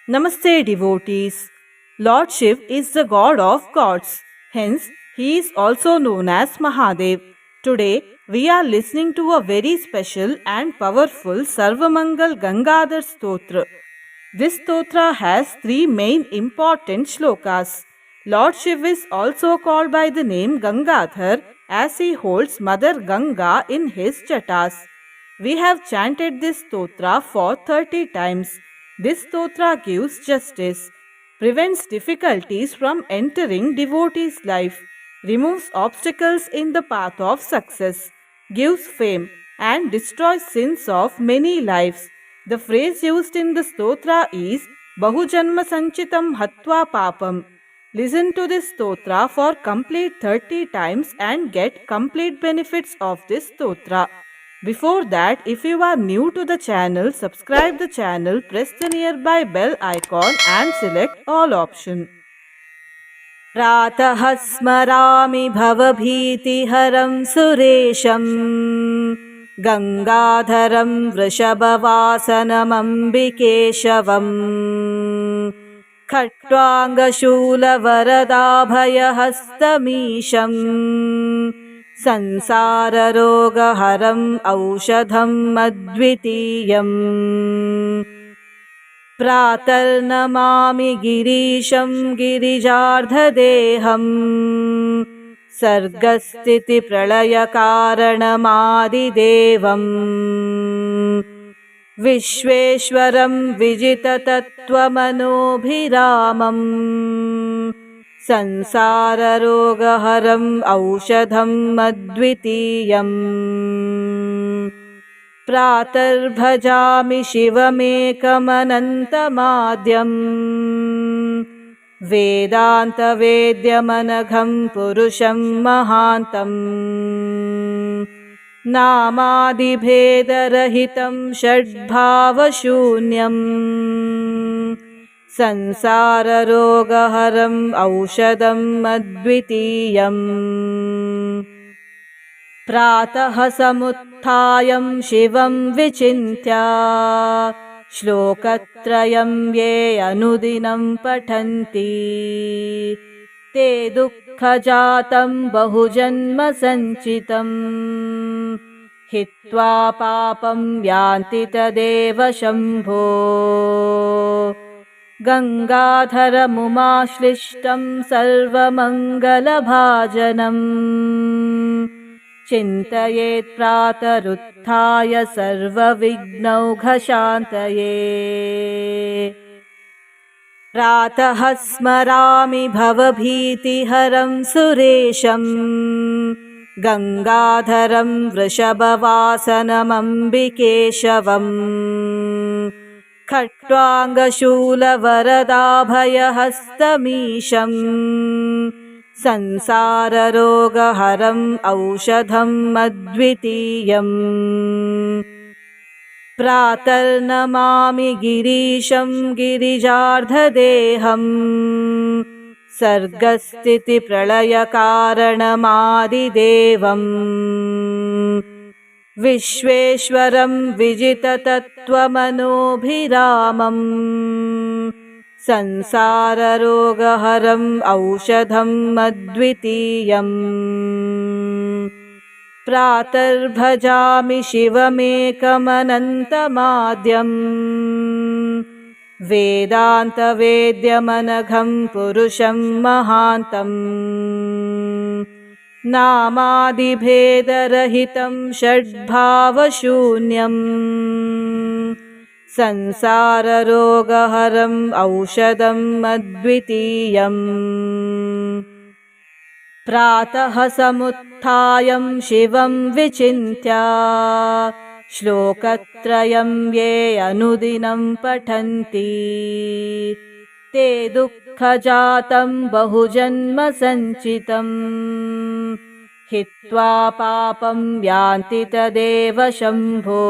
Namaste, devotees. Lord Shiv is the god of gods. Hence, he is also known as Mahadev. Today, we are listening to a very special and powerful Sarvamangal Gangadhar Stotra. This stotra has three main important shlokas. Lord Shiv is also called by the name Gangadhar as he holds Mother Ganga in his chatas. We have chanted this stotra for 30 times. This stotra gives justice, prevents difficulties from entering devotee's life, removes obstacles in the path of success, gives fame, and destroys sins of many lives. The phrase used in the stotra is Bahujanma Sanchitam Hatva Papam. Listen to this stotra for complete 30 times and get complete benefits of this stotra. Before that, if you are new to the channel, subscribe the channel, press the nearby bell icon and select all option. प्रातः स्मरामि भवभीतिहरं सुरेशम् गङ्गाधरं वृषभवासनमम्बिकेशवम् खट्वाङ्गशूलवरदाभयहस्तमीशम् संसाररोगहरम् औषधम् अद्वितीयम् प्रातर्नमामि गिरीशं गिरिजार्धदेहम् सर्गस्थितिप्रलयकारणमादिदेवम् विश्वेश्वरं विजिततत्त्वमनोभिरामम् संसाररोगहरम् औषधम् अद्वितीयम् प्रातर्भजामि शिवमेकमनन्तमाद्यम् वेदान्तवेद्यमनघं पुरुषं महान्तम् नामादिभेदरहितं षड्भावशून्यम् संसाररोगहरम् औषधम् अद्वितीयम् प्रातः समुत्थायं शिवं विचिन्त्य श्लोकत्रयं ये अनुदिनं पठन्ति ते दुःखजातं बहुजन्मसञ्चितं हित्वा पापं यान्ति तदेव शम्भो गङ्गाधरमुमाश्लिष्टं सर्वमङ्गलभाजनम् चिन्तयेत् प्रातरुत्थाय सर्वविघ्नौघशान्तये प्रातः स्मरामि भवभीतिहरं सुरेशम् गङ्गाधरं वृषभवासनमम्बिकेशवम् खट्वाङ्गशूलवरदाभयहस्तमीशम् संसाररोगहरम् औषधम् अद्वितीयम् प्रातर्नमामि गिरीशं गिरिजार्धदेहम् सर्गस्थितिप्रलयकारणमादिदेवम् विश्वेश्वरं विजिततत्त्वमनोभिरामम् संसाररोगहरम् औषधम् अद्वितीयम् प्रातर्भजामि शिवमेकमनन्तमाद्यम् वेदान्तवेद्यमनघं पुरुषं महान्तम् नामादिभेदरहितं षड्भावशून्यम् संसाररोगहरम् औषधम् अद्वितीयम् प्रातः समुत्थायं शिवं विचिन्त्य श्लोकत्रयं ये अनुदिनं पठन्ति ते दुःखजातं बहुजन्मसञ्चितम् हित्वा पापं यान्ति तदेव शम्भो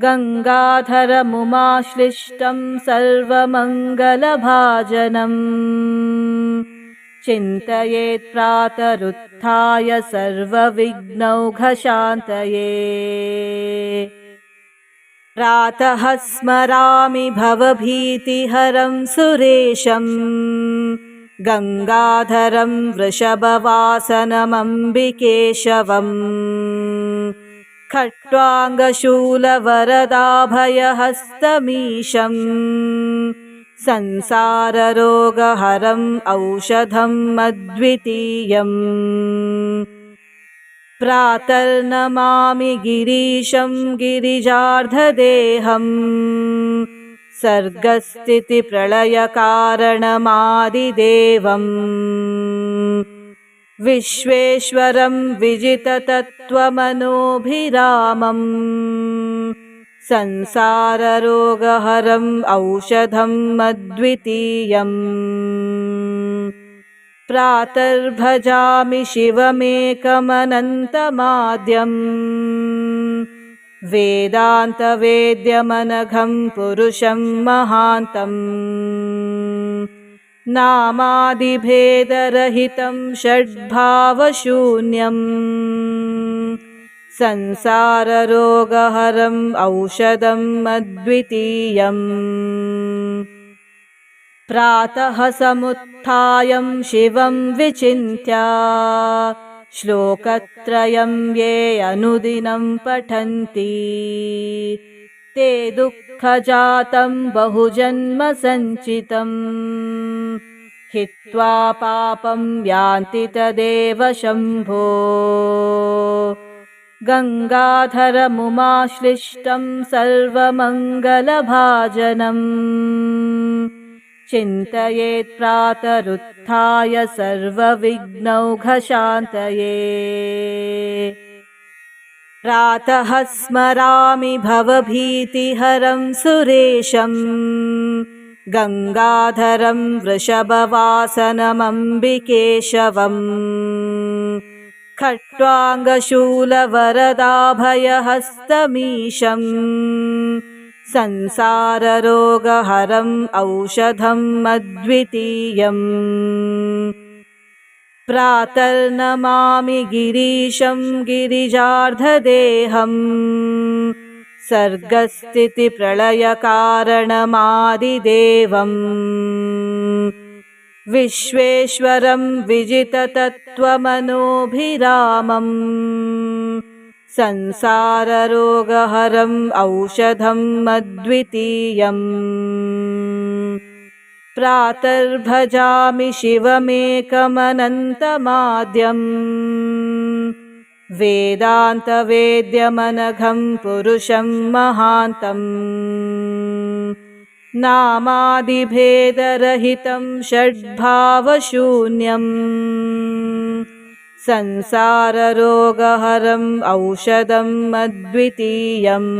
गङ्गाधरमुमाश्लिष्टं सर्वमङ्गलभाजनम् चिन्तयेत् प्रातरुत्थाय सर्वविघ्नौघशान्तये प्रातः स्मरामि भवभीतिहरं सुरेशम् गङ्गाधरं वृषभवासनमम्बिकेशवम् खट्वाङ्गशूलवरदाभयहस्तमीशम् संसाररोगहरम् औषधम् अद्वितीयम् प्रातर्नमामि गिरीशं गिरिजार्धदेहम् सर्गस्थितिप्रलयकारणमादिदेवम् विश्वेश्वरं विजिततत्त्वमनोभिरामम् संसाररोगहरम् औषधम् अद्वितीयम् प्रातर्भजामि शिवमेकमनन्तमाद्यम् वेदान्तवेद्यमनघं पुरुषं महान्तम् नामादिभेदरहितं षड्भावशून्यम् संसाररोगहरम् औषधम् अद्वितीयम् प्रातः समुत्थाय शिवं विचिन्त्य श्लोकत्रयं ये अनुदिनं पठन्ति ते दुःखजातं बहुजन्मसञ्चितं हित्वा पापं यान्ति तदेव शम्भो गङ्गाधरमुमाश्लिष्टं सर्वमङ्गलभाजनम् चिन्तयेत् प्रातरुत्थाय सर्वविघ्नौघशान्तये प्रातः स्मरामि भवभीतिहरं सुरेशम् गङ्गाधरं वृषभवासनमम्बिकेशवम् खट्वाङ्गशूलवरदाभयहस्तमीशम् संसाररोगहरम् औषधम् अद्वितीयम् प्रातर्नमामि गिरीशं गिरिजार्धदेहम् सर्गस्थितिप्रलयकारणमादिदेवम् विश्वेश्वरं विजिततत्त्वमनोभिरामम् संसाररोगहरम् औषधम् अद्वितीयम् प्रातर्भजामि शिवमेकमनन्तमाद्यम् वेदान्तवेद्यमनघं पुरुषं महान्तम् नामादिभेदरहितं षड्भावशून्यम् संसाररोगहरम् औषधम् अद्वितीयम्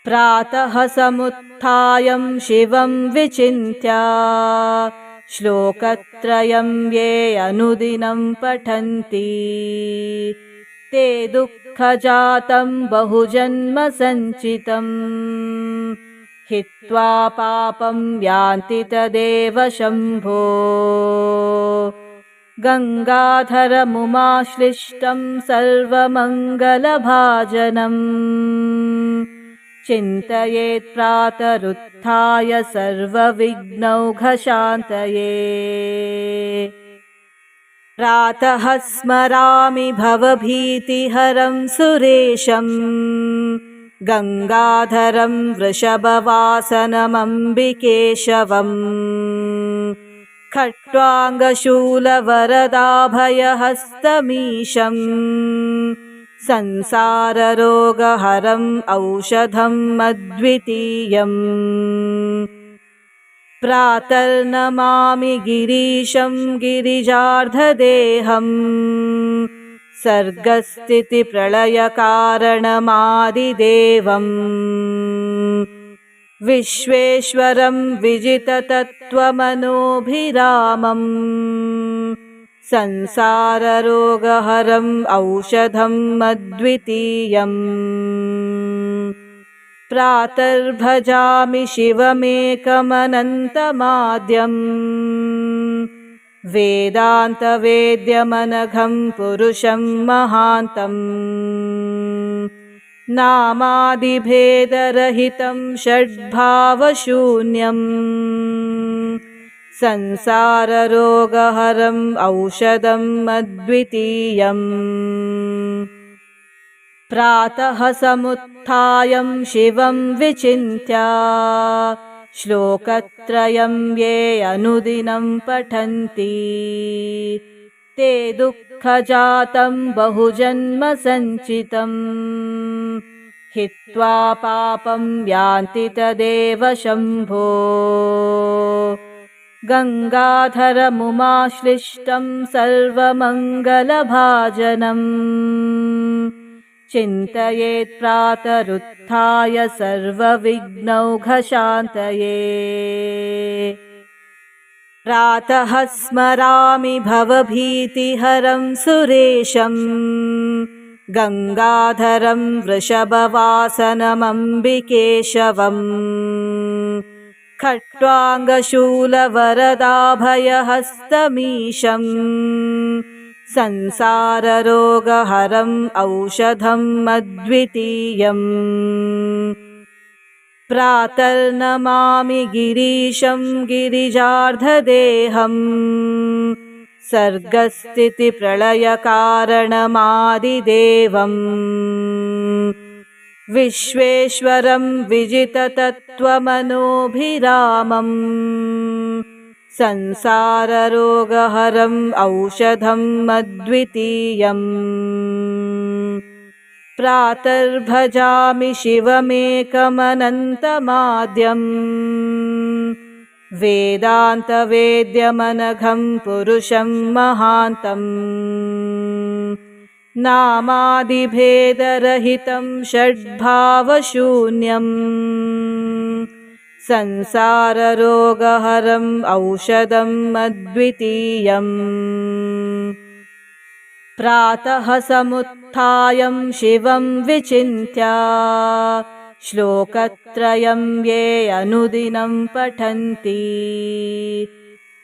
प्रातः समुत्थाय शिवं विचिन्त्य श्लोकत्रयं ये अनुदिनं पठन्ति ते दुःखजातं बहुजन्मसञ्चितं हित्वा पापं यान्ति तदेव शम्भो गङ्गाधरमुमाश्लिष्टं सर्वमङ्गलभाजनम् चिन्तयेत् प्रातरुत्थाय सर्वविघ्नौघशान्तये प्रातः स्मरामि भवभीतिहरं सुरेशम् गङ्गाधरं वृषभवासनमम्बिकेशवम् खट्वाङ्गशूलवरदाभयहस्तमीशम् संसाररोगहरम् औषधम् अद्वितीयम् प्रातर्नमामि गिरीशं गिरिजार्धदेहम् सर्गस्थितिप्रलयकारणमादिदेवम् विश्वेश्वरं विजिततत्त्वमनोभिरामम् संसाररोगहरम् औषधम् अद्वितीयम् प्रातर्भजामि शिवमेकमनन्तमाद्यम् वेदान्तवेद्यमनघं पुरुषं महान्तम् नामादिभेदरहितं षड्भावशून्यम् संसाररोगहरम् औषधम् अद्वितीयम् प्रातः समुत्थायं शिवं विचिन्त्य श्लोकत्रयं ये अनुदिनं पठन्ति ते दुःखजातं बहुजन्म सञ्चितं हित्वा पापं यान्ति तदेव शम्भो गङ्गाधरमुमाश्लिष्टं सर्वमङ्गलभाजनम् चिन्तयेत् प्रातरुत्थाय सर्वविघ्नौघशान्तये प्रातः स्मरामि भवभीतिहरं सुरेशम् गङ्गाधरं वृषभवासनमम्बिकेशवम् खट्वाङ्गशूलवरदाभयहस्तमीशम् संसाररोगहरम् औषधम् अद्वितीयम् प्रातर्नमामि गिरीशं गिरिजार्धदेहम् सर्गस्थितिप्रलयकारणमादिदेवम् विश्वेश्वरं विजिततत्त्वमनोभिरामम् संसाररोगहरम् औषधम् अद्वितीयम् प्रातर्भजामि शिवमेकमनन्तमाद्यम् वेदान्तवेद्यमनघं पुरुषं महान्तम् नामादिभेदरहितं षड्भावशून्यम् संसाररोगहरम् औषधम् अद्वितीयम् प्रातः समुत्थायं शिवं विचिन्त्य श्लोकत्रयं ये अनुदिनं पठन्ति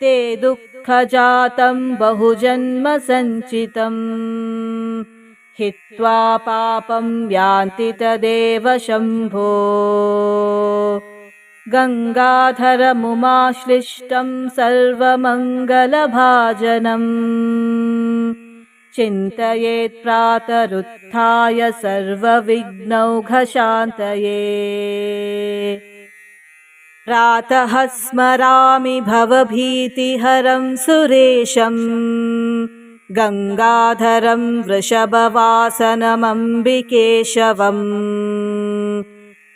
ते दुःखजातं बहुजन्म सञ्चितं हित्वा पापं यान्ति तदेव शम्भो गङ्गाधरमुमाश्लिष्टं सर्वमङ्गलभाजनम् चिन्तयेत् प्रातरुत्थाय सर्वविघ्नौघशान्तये प्रातः स्मरामि भवभीतिहरं सुरेशम् गङ्गाधरं वृषभवासनमम्बिकेशवम्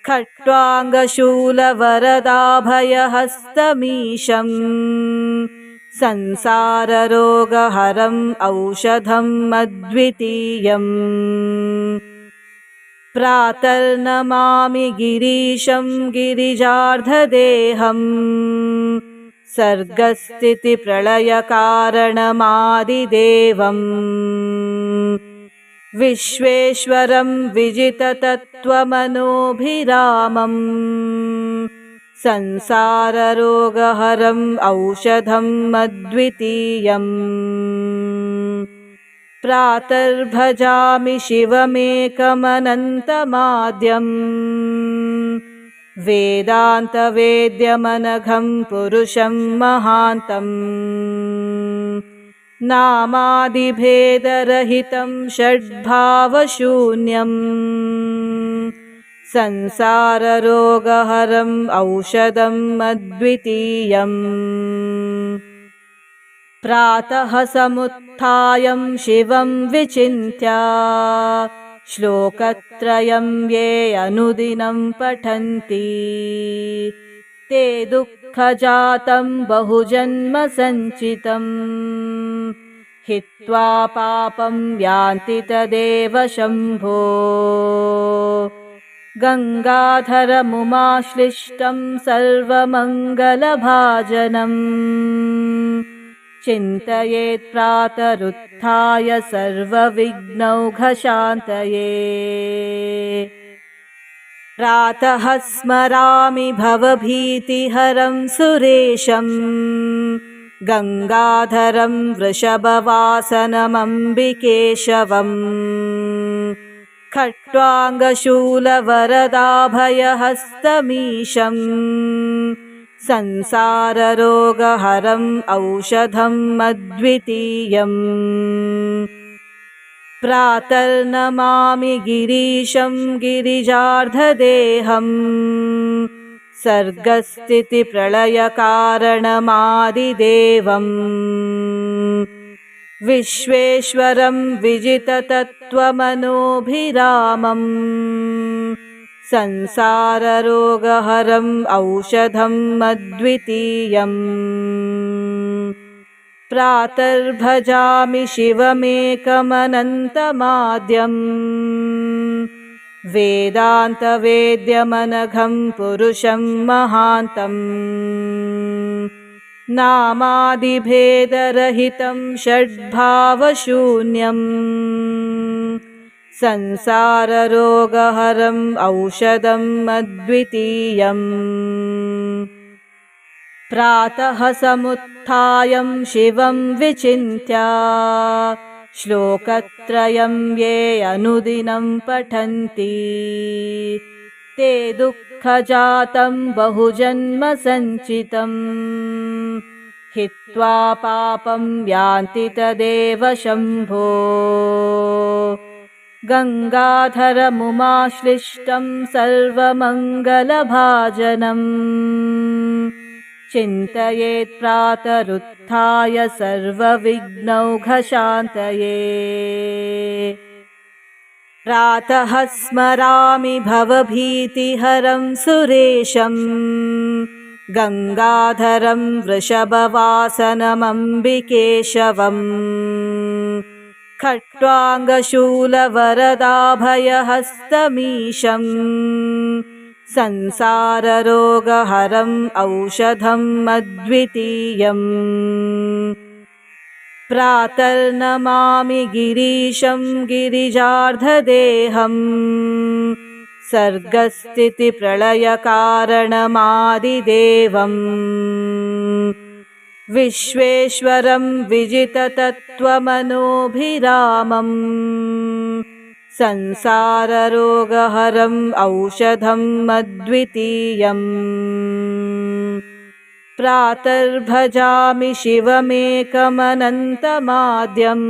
खट्वाङ्गशूलवरदाभयहस्तमीशम् संसाररोगहरम् औषधम् अद्वितीयम् प्रातर्नमामि गिरीशं गिरिजार्धदेहम् सर्गस्थितिप्रलयकारणमादिदेवम् विश्वेश्वरं विजिततत्त्वमनोभिरामम् संसाररोगहरम् औषधम् अद्वितीयम् प्रातर्भजामि शिवमेकमनन्तमाद्यम् वेदान्तवेद्यमनघं पुरुषं महान्तम् नामादिभेदरहितं षड्भावशून्यम् संसाररोगहरम् औषधम् अद्वितीयम् प्रातः समुत्थायं शिवं विचिन्त्य श्लोकत्रयं ये अनुदिनं पठन्ति ते दुःखजातं बहुजन्म सञ्चितं हित्वा पापं यान्ति तदेव शम्भो गङ्गाधरमुमाश्लिष्टं सर्वमङ्गलभाजनम् चिन्तयेत् प्रातरुत्थाय सर्वविघ्नौघशान्तये प्रातः स्मरामि भवभीतिहरं सुरेशम् गङ्गाधरं वृषभवासनमम्बिकेशवम् खट्वाङ्गशूलवरदाभयहस्तमीशम् संसाररोगहरम् औषधम् अद्वितीयम् प्रातर्नमामि गिरीशं गिरिजार्धदेहम् सर्गस्थितिप्रलयकारणमादिदेवम् विश्वेश्वरं विजिततत्त्वमनोभिरामम् संसाररोगहरम् औषधम् अद्वितीयम् प्रातर्भजामि शिवमेकमनन्तमाद्यम् वेदान्तवेद्यमनघं पुरुषं महान्तम् नामादिभेदरहितं षड्भावशून्यम् संसाररोगहरम् औषधम् अद्वितीयम् प्रातः समुत्थायं शिवं विचिन्त्य श्लोकत्रयं ये अनुदिनं पठन्ति ते दुःखजातं बहुजन्म सञ्चितं हित्वा पापं यान्ति तदेव शम्भो गङ्गाधरमुमाश्लिष्टं सर्वमङ्गलभाजनम् चिन्तयेत् प्रातरुत्थाय सर्वविघ्नौघशान्तये प्रातः स्मरामि भवभीतिहरं सुरेशम् गङ्गाधरं वृषभवासनमम्बिकेशवम् खट्वाङ्गशूलवरदाभयहस्तमीशम् संसाररोगहरम् औषधम् अद्वितीयम् प्रातर्नमामि गिरीशं गिरिजार्धदेहम् सर्गस्थितिप्रलयकारणमादिदेवम् विश्वेश्वरं विजिततत्त्वमनोभिरामम् संसाररोगहरम् औषधम् अद्वितीयम् प्रातर्भजामि शिवमेकमनन्तमाद्यम्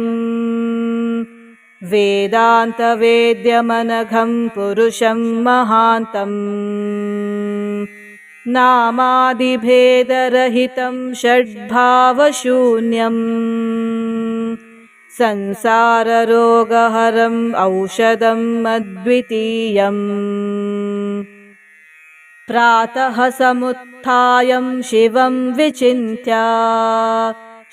वेदान्तवेद्यमनघं पुरुषं महान्तम् नामादिभेदरहितं षड्भावशून्यम् संसाररोगहरम् औषधम् अद्वितीयम् प्रातः समुत्थायं शिवं विचिन्त्य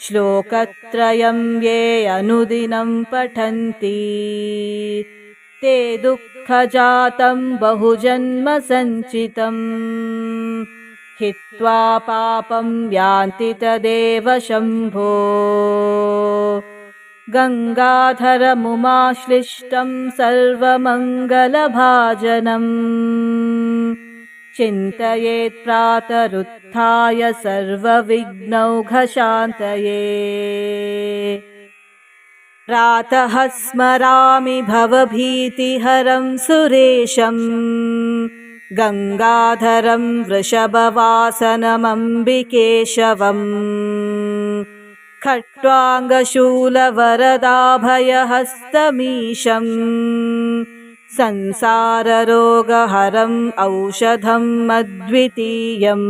श्लोकत्रयं ये अनुदिनं पठन्ति ते दुःखजातं बहुजन्म सञ्चितं हित्वा पापं यान्ति तदेव शम्भो गङ्गाधरमुमाश्लिष्टं सर्वमङ्गलभाजनम् चिन्तयेत् प्रातरुत्थाय सर्वविघ्नौघशान्तये प्रातः स्मरामि भवभीतिहरं सुरेशम् गङ्गाधरं वृषभवासनमम्बिकेशवम् खट्वाङ्गशूलवरदाभयहस्तमीशम् संसाररोगहरम् औषधम् अद्वितीयम्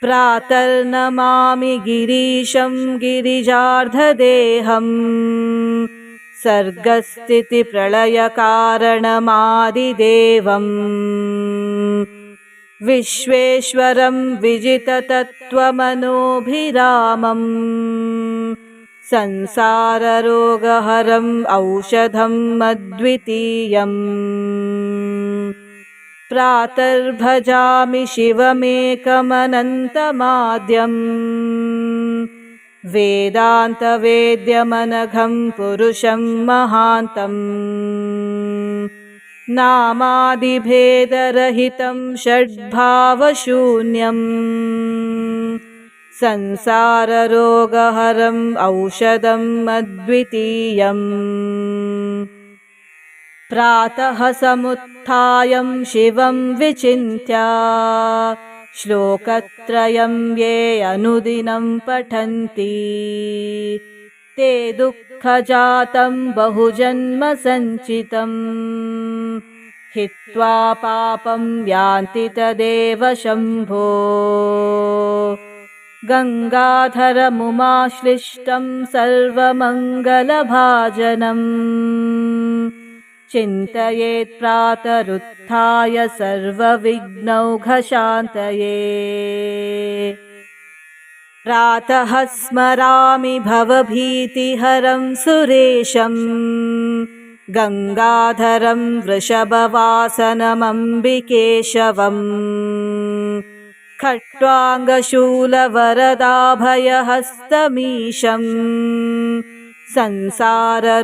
प्रातर्नमामि गिरीशं गिरिजार्धदेहम् सर्गस्थितिप्रलयकारणमादिदेवम् विश्वेश्वरं विजिततत्त्वमनोभिरामम् संसाररोगहरम् औषधम् अद्वितीयम् प्रातर्भजामि शिवमेकमनन्तमाद्यम् वेदान्तवेद्यमनघं पुरुषं महान्तम् नामादिभेदरहितं षड्भावशून्यम् संसाररोगहरम् औषधम् अद्वितीयम् प्रातः समुत्थायं शिवं विचिन्त्य श्लोकत्रयं ये अनुदिनं पठन्ति ते दुःखजातं बहुजन्म सञ्चितम् हित्वा पापं यान्ति तदेव शम्भो गङ्गाधरमुमाश्लिष्टं सर्वमङ्गलभाजनम् चिन्तयेत् प्रातरुत्थाय सर्वविघ्नौघशान्तये प्रातः स्मरामि भवभीतिहरं सुरेशम् गङ्गाधरं वृषभवासनमम्बिकेशवम् खट्वाङ्गशूलवरदाभयहस्तमीशम् संसाररोगहरम्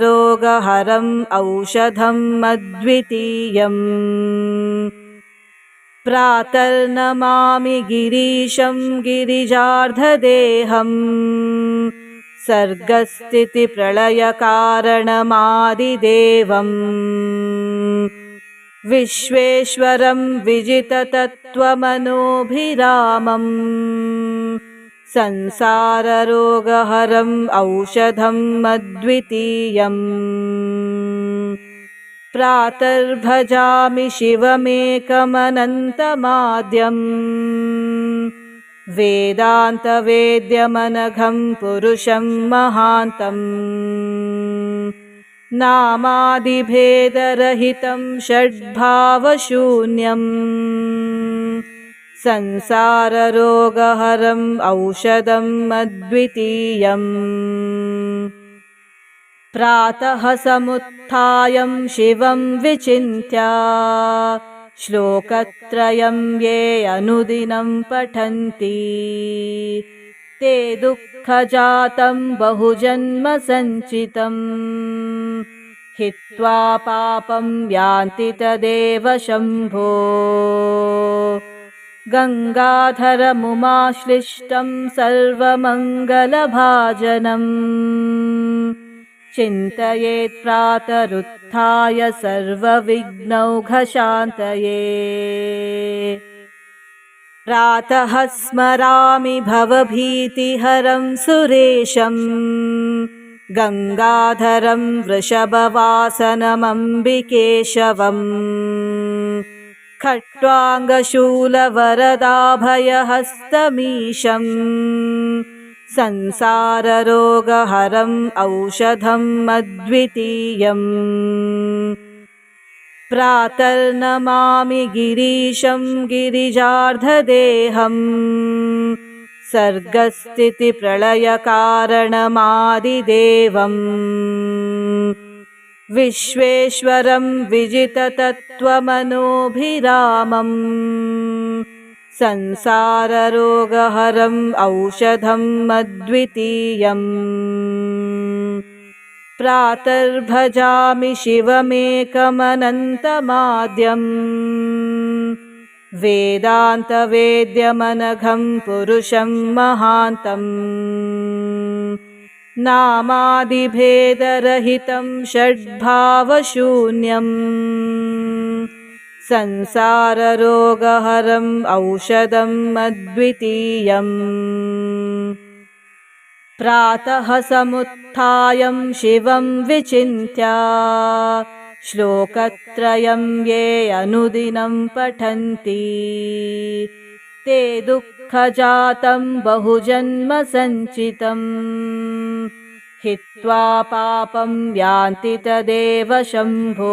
औषधम् अद्वितीयम् प्रातर्नमामि गिरीशं गिरिजार्धदेहम् सर्गस्थितिप्रलयकारणमादिदेवम् विश्वेश्वरं विजिततत्त्वमनोभिरामम् संसाररोगहरम् औषधम् अद्वितीयम् प्रातर्भजामि शिवमेकमनन्तमाद्यम् वेदान्तवेद्यमनघं पुरुषं महान्तम् नामादिभेदरहितं षड्भावशून्यम् संसाररोगहरम् औषधम् अद्वितीयम् प्रातः समुत्थायं शिवं विचिन्त्य श्लोकत्रयं ये अनुदिनं पठन्ति ते दुःखजातं बहुजन्म सञ्चितम् हित्वा पापं यान्ति तदेव शम्भो गङ्गाधरमुमाश्लिष्टं सर्वमङ्गलभाजनम् चिन्तयेत् प्रातरुत्थाय सर्वविघ्नौघशान्तये प्रातः स्मरामि भवभीतिहरं सुरेशम् गङ्गाधरं वृषभवासनमम्बिकेशवम् खट्वाङ्गशूलवरदाभयहस्तमीशम् संसाररोगहरम् औषधम् अद्वितीयम् प्रातर्नमामि गिरीशं गिरिजार्धदेहम् सर्गस्थितिप्रलयकारणमादिदेवम् विश्वेश्वरं विजिततत्त्वमनोभिरामम् संसाररोगहरम् औषधम् अद्वितीयम् प्रातर्भजामि शिवमेकमनन्तमाद्यम् वेदान्तवेद्यमनघं पुरुषं महान्तम् नामादिभेदरहितं षड्भावशून्यम् संसाररोगहरम् औषधम् अद्वितीयम् प्रातः समुत्थायं शिवं विचिन्त्य श्लोकत्रयं ये अनुदिनं पठन्ति ते दुःखजातं बहुजन्म सञ्चितम् हित्वा पापं यान्ति तदेव शम्भो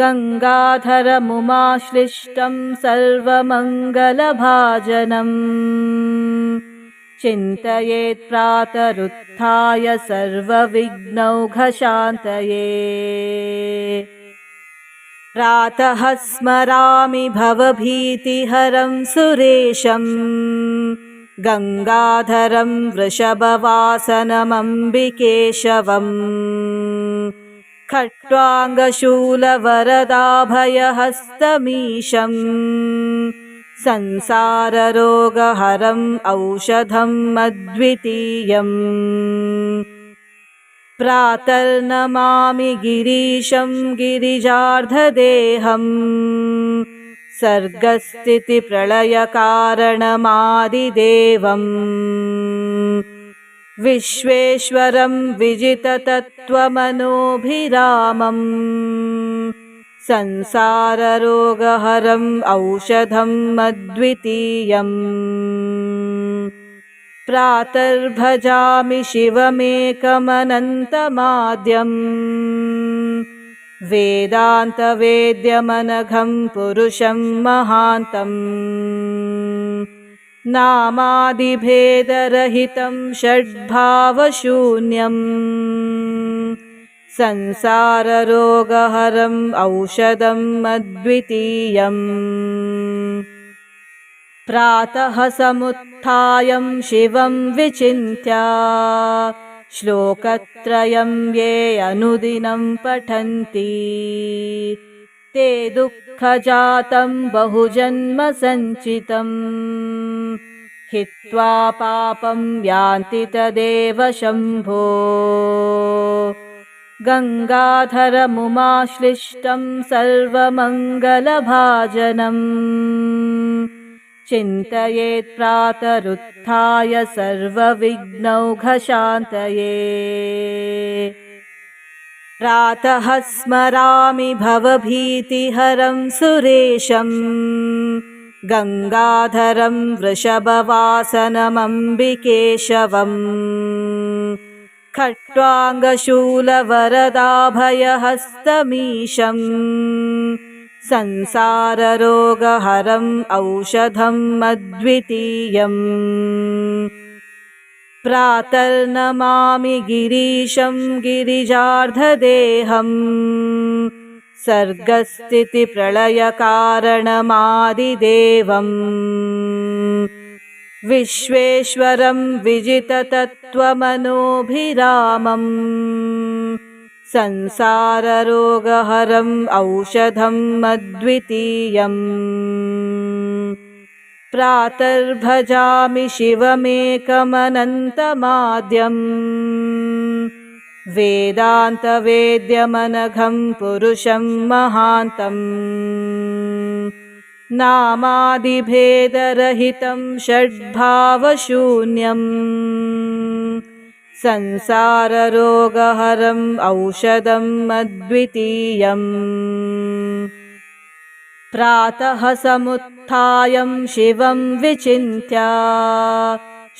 गङ्गाधरमुमाश्लिष्टं सर्वमङ्गलभाजनम् चिन्तयेत् प्रातरुत्थाय सर्वविघ्नौघशान्तये प्रातः स्मरामि भवभीतिहरं सुरेशम् गङ्गाधरं वृषभवासनमम्बिकेशवम् खट्वाङ्गशूलवरदाभयहस्तमीशम् संसाररोगहरम् औषधम् अद्वितीयम् प्रातर्नमामि गिरीशं गिरिजार्धदेहम् सर्गस्थितिप्रलयकारणमादिदेवम् विश्वेश्वरं विजिततत्त्वमनोभिरामम् संसाररोगहरम् औषधम् अद्वितीयम् प्रातर्भजामि शिवमेकमनन्तमाद्यम् वेदान्तवेद्यमनघं पुरुषं महान्तम् नामादिभेदरहितं षड्भावशून्यम् संसाररोगहरम् औषधम् अद्वितीयम् प्रातः समुत्थायं शिवं विचिन्त्य श्लोकत्रयं ये अनुदिनं पठन्ति ते दुःखजातं बहुजन्मसञ्चितं हित्वा पापं यान्ति तदेव शम्भो गङ्गाधरमुमाश्लिष्टं सर्वमङ्गलभाजनम् चिन्तयेत् प्रातरुत्थाय सर्वविघ्नौघशान्तये प्रातः स्मरामि भवभीतिहरं सुरेशम् गङ्गाधरं वृषभवासनमम्बिकेशवम् खट्वाङ्गशूलवरदाभयहस्तमीशम् संसाररोगहरम् औषधम् अद्वितीयम् प्रातर्नमामि गिरीशं गिरिजार्धदेहम् सर्गस्थितिप्रलयकारणमादिदेवम् विश्वेश्वरं विजिततत्त्वमनोभिरामम् संसाररोगहरम् औषधम् अद्वितीयम् प्रातर्भजामि शिवमेकमनन्तमाद्यम् वेदान्तवेद्यमनघं पुरुषं महान्तम् नामादिभेदरहितं षड्भावशून्यम् संसाररोगहरम् औषधम् अद्वितीयम् प्रातः समुत्थायं शिवं विचिन्त्य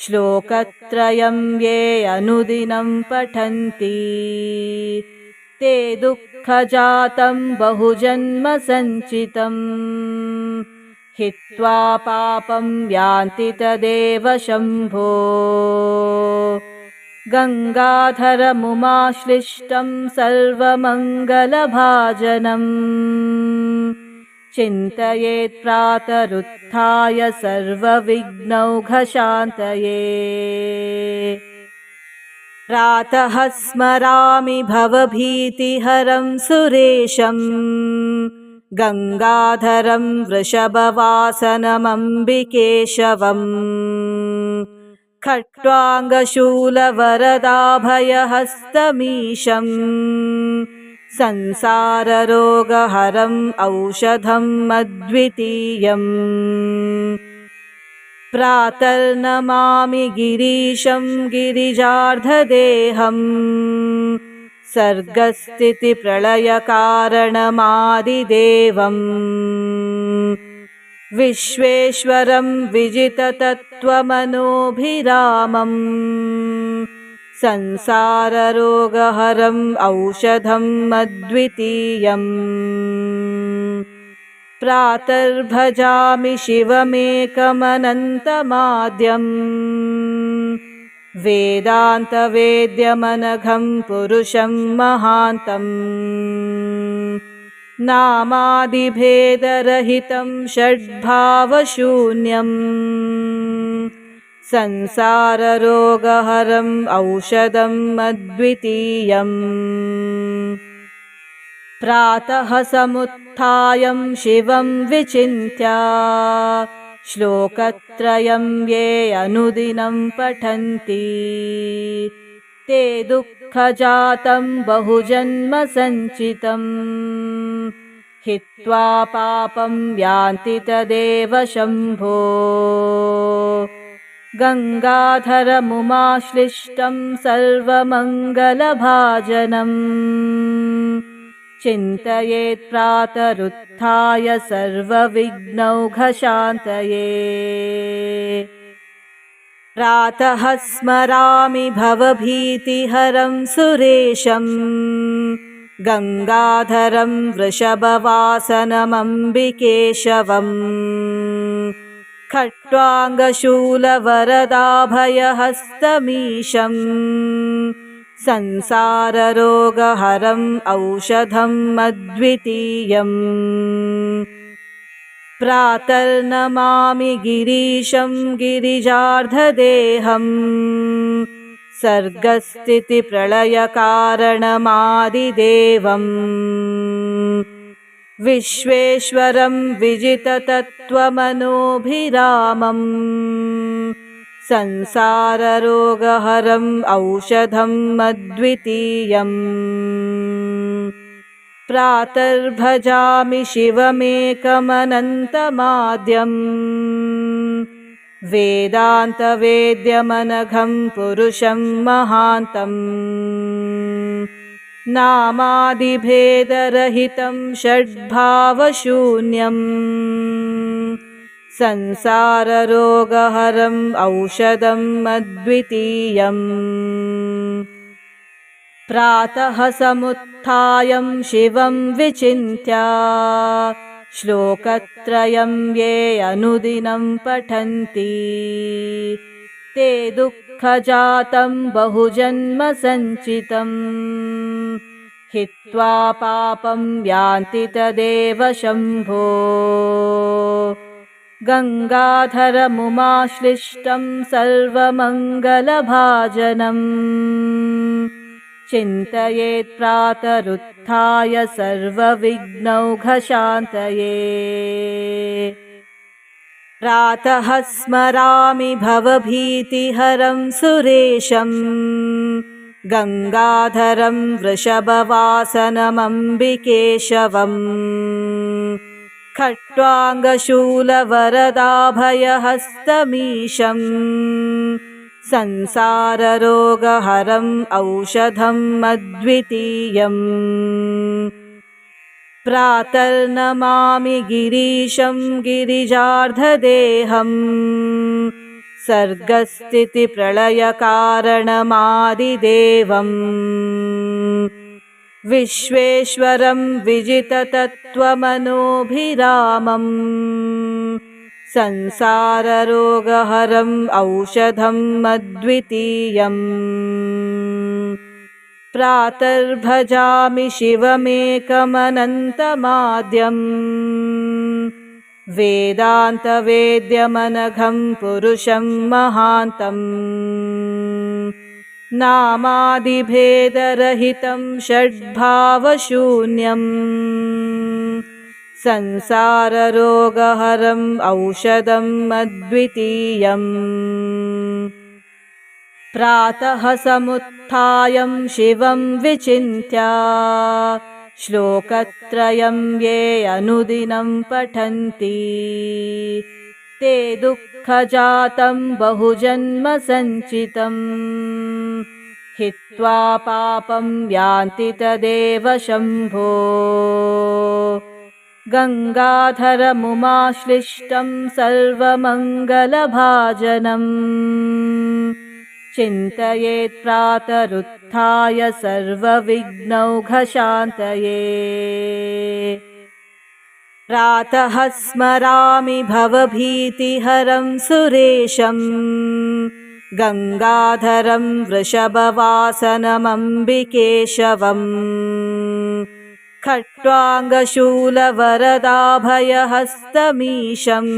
श्लोकत्रयं ये अनुदिनं पठन्ति ते दुःखजातं बहुजन्मसञ्चितं हित्वा पापं यान्ति तदेव शम्भो गङ्गाधरमुमाश्लिष्टं सर्वमङ्गलभाजनम् चिन्तयेत् प्रातरुत्थाय सर्वविघ्नौघशान्तये प्रातः स्मरामि भवभीतिहरं सुरेशम् गङ्गाधरं वृषभवासनमम्बिकेशवम् खट्वाङ्गशूलवरदाभयहस्तमीशम् संसाररोगहरम् औषधम् अद्वितीयम् प्रातर्नमामि गिरीशं गिरिजार्धदेहम् सर्गस्थितिप्रलयकारणमादिदेवम् विश्वेश्वरं विजिततत्त्वमनोभिरामम् संसाररोगहरम् औषधम् अद्वितीयम् प्रातर्भजामि शिवमेकमनन्तमाद्यम् वेदान्तवेद्यमनघं पुरुषं महान्तम् नामादिभेदरहितं षड्भावशून्यम् संसाररोगहरम् औषधम् अद्वितीयम् प्रातः समुत्थायं शिवं विचिन्त्य श्लोकत्रयं ये अनुदिनं पठन्ति ते दुःखजातं बहुजन्म सञ्चितम् हित्वा पापं यान्ति तदेव शम्भो गङ्गाधरमुमाश्लिष्टं सर्वमङ्गलभाजनम् चिन्तयेत् प्रातरुत्थाय सर्वविघ्नौघशान्तये प्रातः स्मरामि भवभीतिहरं सुरेशम् गङ्गाधरं वृषभवासनमम्बिकेशवम् खट्वाङ्गशूलवरदाभयहस्तमीशम् संसाररोगहरम् औषधम् अद्वितीयम् प्रातर्नमामि गिरीशं गिरिजार्धदेहम् सर्गस्थितिप्रलयकारणमादिदेवम् विश्वेश्वरं विजिततत्त्वमनोभिरामम् संसाररोगहरम् औषधम् अद्वितीयम् प्रातर्भजामि शिवमेकमनन्तमाद्यम् वेदान्तवेद्यमनघं पुरुषं महान्तम् नामादिभेदरहितं षड्भावशून्यम् संसाररोगहरम् औषधम् अद्वितीयम् प्रातः समुत्थायं शिवं विचिन्त्य श्लोकत्रयं ये अनुदिनं पठन्ति ते दुःखजातं बहुजन्म सञ्चितम् हित्वा पापं यान्ति तदेव शम्भो गङ्गाधरमुमाश्लिष्टं सर्वमङ्गलभाजनम् चिन्तयेत् प्रातरुत्थाय सर्वविघ्नौघशान्तये प्रातः स्मरामि भवभीतिहरं सुरेशम् गङ्गाधरं वृषभवासनमम्बिकेशवम् खट्वाङ्गशूलवरदाभयहस्तमीशम् संसाररोगहरम् औषधम् अद्वितीयम् प्रातर्नमामि गिरीशं गिरिजार्धदेहम् सर्गस्थितिप्रलयकारणमादिदेवम् विश्वेश्वरं विजिततत्त्वमनोभिरामम् संसाररोगहरम् औषधम् अद्वितीयम् प्रातर्भजामि शिवमेकमनन्तमाद्यम् वेदान्तवेद्यमनघं पुरुषं महान्तम् नामादिभेदरहितं षड्भावशून्यम् संसाररोगहरम् औषधम् अद्वितीयम् प्रातः समुत्थायं शिवं विचिन्त्य श्लोकत्रयं ये अनुदिनं पठन्ति ते दुःखजातं बहुजन्म सञ्चितम् हित्वा पापं यान्ति तदेव शम्भो गङ्गाधरमुमाश्लिष्टं सर्वमङ्गलभाजनम् चिन्तयेत् प्रातरुत्थाय सर्वविघ्नौघशान्तये प्रातः स्मरामि भवभीतिहरं सुरेशम् गङ्गाधरं वृषभवासनमम्बिकेशवम् खट्वाङ्गशूलवरदाभयहस्तमीशम्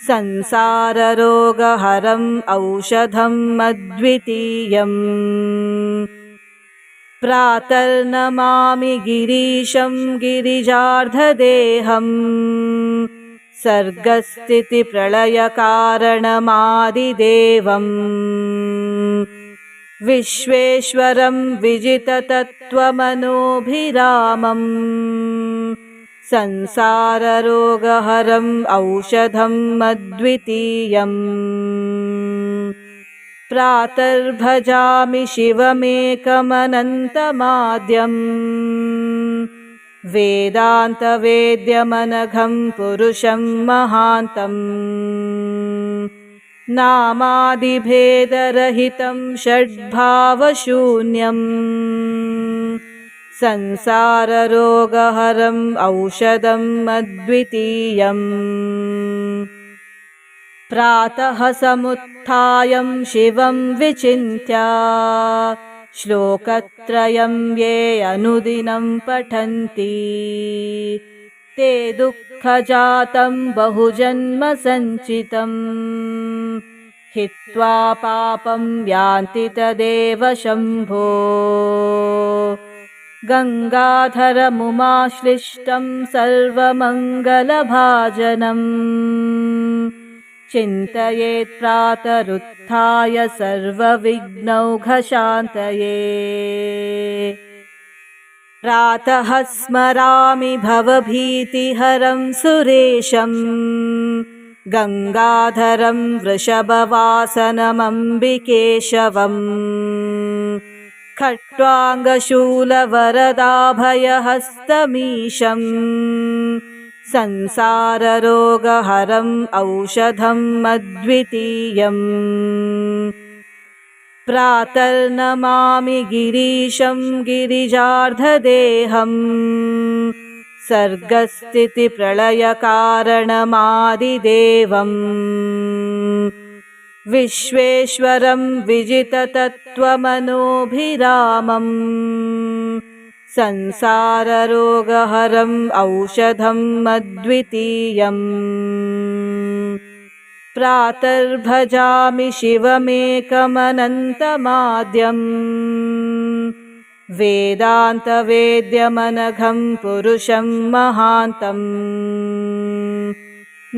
संसाररोगहरम् औषधम् अद्वितीयम् प्रातर्नमामि गिरीशं गिरिजार्धदेहम् सर्गस्थितिप्रलयकारणमादिदेवम् विश्वेश्वरं विजिततत्त्वमनोभिरामम् संसाररोगहरम् औषधम् अद्वितीयम् प्रातर्भजामि शिवमेकमनन्तमाद्यम् वेदान्तवेद्यमनघं पुरुषं महान्तम् नामादिभेदरहितं षड्भावशून्यम् संसाररोगहरम् औषधम् अद्वितीयम् प्रातः समुत्थाय शिवं विचिन्त्य श्लोकत्रयं ये अनुदिनं पठन्ति ते दुःखजातं बहुजन्म सञ्चितं हित्वा पापं यान्ति तदेव शम्भो गङ्गाधरमुमाश्लिष्टं सर्वमङ्गलभाजनम् चिन्तयेत् प्रातरुत्थाय सर्वविघ्नौघशान्तये प्रातः स्मरामि भवभीतिहरं सुरेशं गङ्गाधरं वृषभवासनमम्बिकेशवम् खट्वाङ्गशूलवरदाभयहस्तमीशम् संसाररोगहरम् औषधम् अद्वितीयम् प्रातर्नमामि गिरीशं गिरिजार्धदेहम् सर्गस्थितिप्रलयकारणमादिदेवम् विश्वेश्वरं विजिततत्त्वमनोभिरामम् संसाररोगहरम् औषधम् अद्वितीयम् प्रातर्भजामि शिवमेकमनन्तमाद्यम् वेदान्तवेद्यमनघं पुरुषं महान्तम्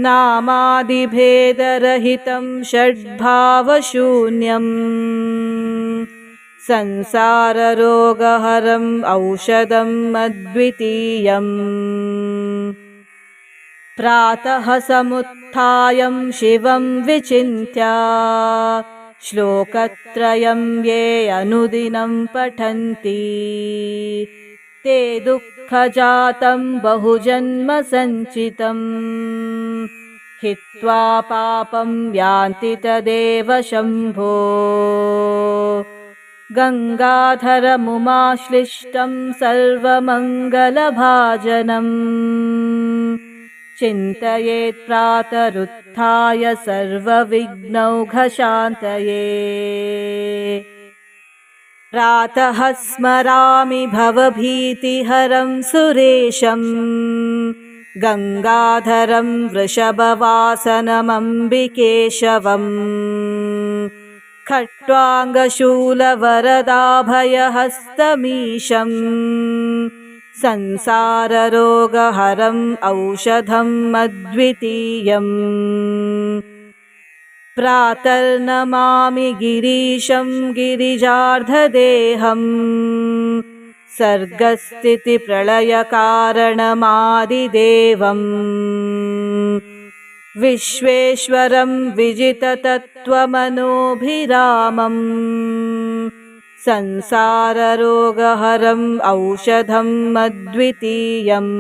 नामादिभेदरहितं षड्भावशून्यम् संसाररोगहरम् औषधम् अद्वितीयम् प्रातः समुत्थाय शिवं विचिन्त्य श्लोकत्रयं ये अनुदिनं पठन्ति ते दुःखजातं बहुजन्म सञ्चितं हित्वा पापं यान्ति तदेव शम्भो गङ्गाधरमुमाश्लिष्टं सर्वमङ्गलभाजनम् चिन्तयेत् प्रातरुत्थाय सर्वविघ्नौघशान्तये प्रातः स्मरामि भवभीतिहरं सुरेशं गङ्गाधरं वृषभवासनमम्बिकेशवम् खट्वाङ्गशूलवरदाभयहस्तमीशम् संसाररोगहरम् औषधम् अद्वितीयम् प्रातर्नमामि गिरीशं गिरिजार्धदेहम् सर्गस्थितिप्रलयकारणमादिदेवम् विश्वेश्वरं विजिततत्त्वमनोभिरामम् संसाररोगहरम् औषधम् अद्वितीयम्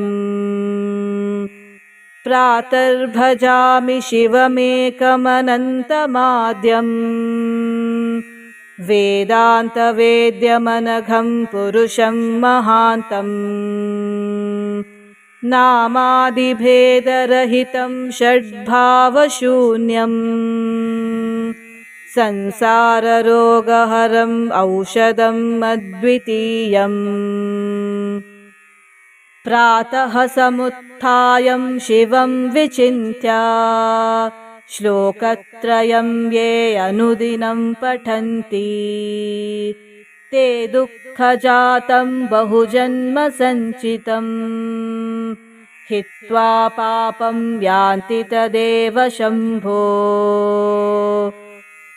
प्रातर्भजामि शिवमेकमनन्तमाद्यम् वेदान्तवेद्यमनघं पुरुषं महान्तम् नामादिभेदरहितं षड्भावशून्यम् संसाररोगहरम् औषधम् अद्वितीयम् प्रातः समुत्थाय शिवं विचिन्त्य श्लोकत्रयं ये अनुदिनं पठन्ति ते दुःखजातं बहुजन्म सञ्चितं हित्वा पापं यान्ति तदेव शम्भो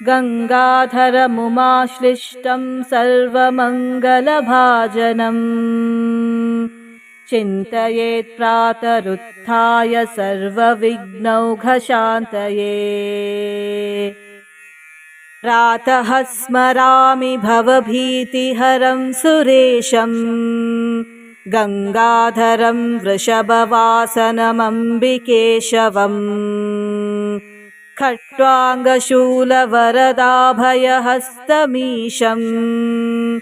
गङ्गाधरमुमाश्लिष्टं सर्वमङ्गलभाजनम् चिन्तयेत् प्रातरुत्थाय सर्वविघ्नौघशान्तये। प्रातः स्मरामि भवभीतिहरं सुरेशम् गङ्गाधरं वृषभवासनमम्बिकेशवम् खट्वाङ्गशूलवरदाभयहस्तमीशम्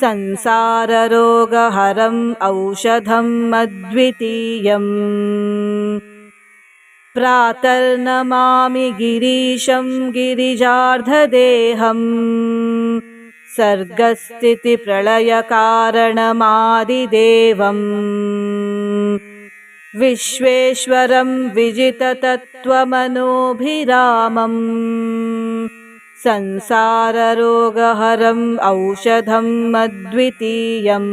संसाररोगहरम् औषधम् अद्वितीयम्। प्रातर्नमामि गिरीशं गिरिजार्धदेहम् सर्गस्थितिप्रलयकारणमादिदेवम् विश्वेश्वरं विजिततत्त्वमनोभिरामम् संसाररोगहरम् औषधम् अद्वितीयम्।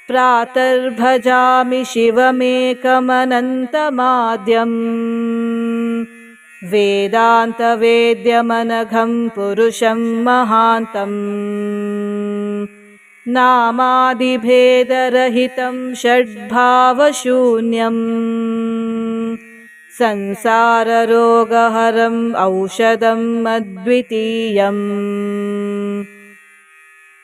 प्रातर्भजामि शिवमेकमनन्तमाद्यम् वेदान्तवेद्यमनघं पुरुषं महान्तम् नामादिभेदरहितं षड्भावशून्यम् संसाररोगहरम् औषधम् अद्वितीयम्।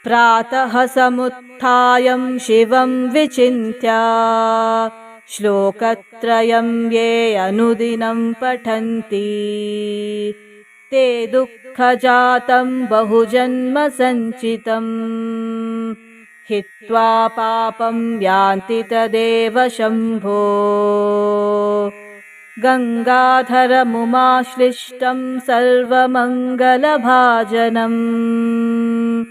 प्रातः समुत्थाय शिवं विचिन्त्य श्लोकत्रयं ये अनुदिनं पठन्ति ते दुःखजातं बहुजन्म सञ्चितं हित्वा पापं यान्ति तदेव शम्भो। गङ्गाधरमुमाश्लिष्टं सर्वमङ्गलभाजनम्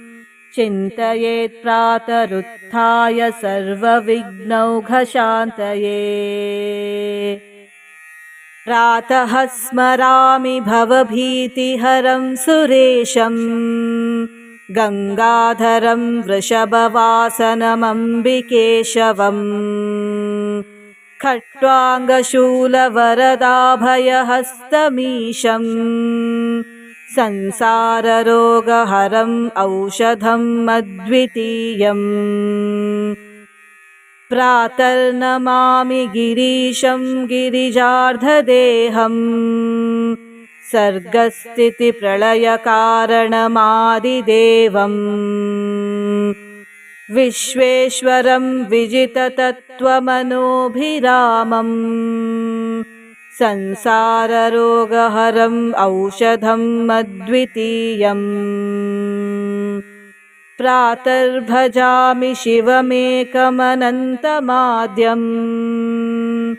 चिन्तयेत् प्रातरुत्थाय सर्वविघ्नौघशान्तये। प्रातः स्मरामि भवभीतिहरं सुरेशम् गङ्गाधरं वृषभवासनमम्बिकेशवम् खट्वाङ्गशूलवरदाभयहस्तमीशम् संसाररोगहरम् औषधम् अद्वितीयम्। प्रातर्नमामि गिरीशं गिरिजार्धदेहम् सर्गस्थितिप्रलयकारणमादिदेवम् विश्वेश्वरं विजिततत्त्वमनोभिरामम् संसाररोगहरम् औषधम् अद्वितीयम्। प्रातर्भजामि शिवमेकमनन्तमाद्यम्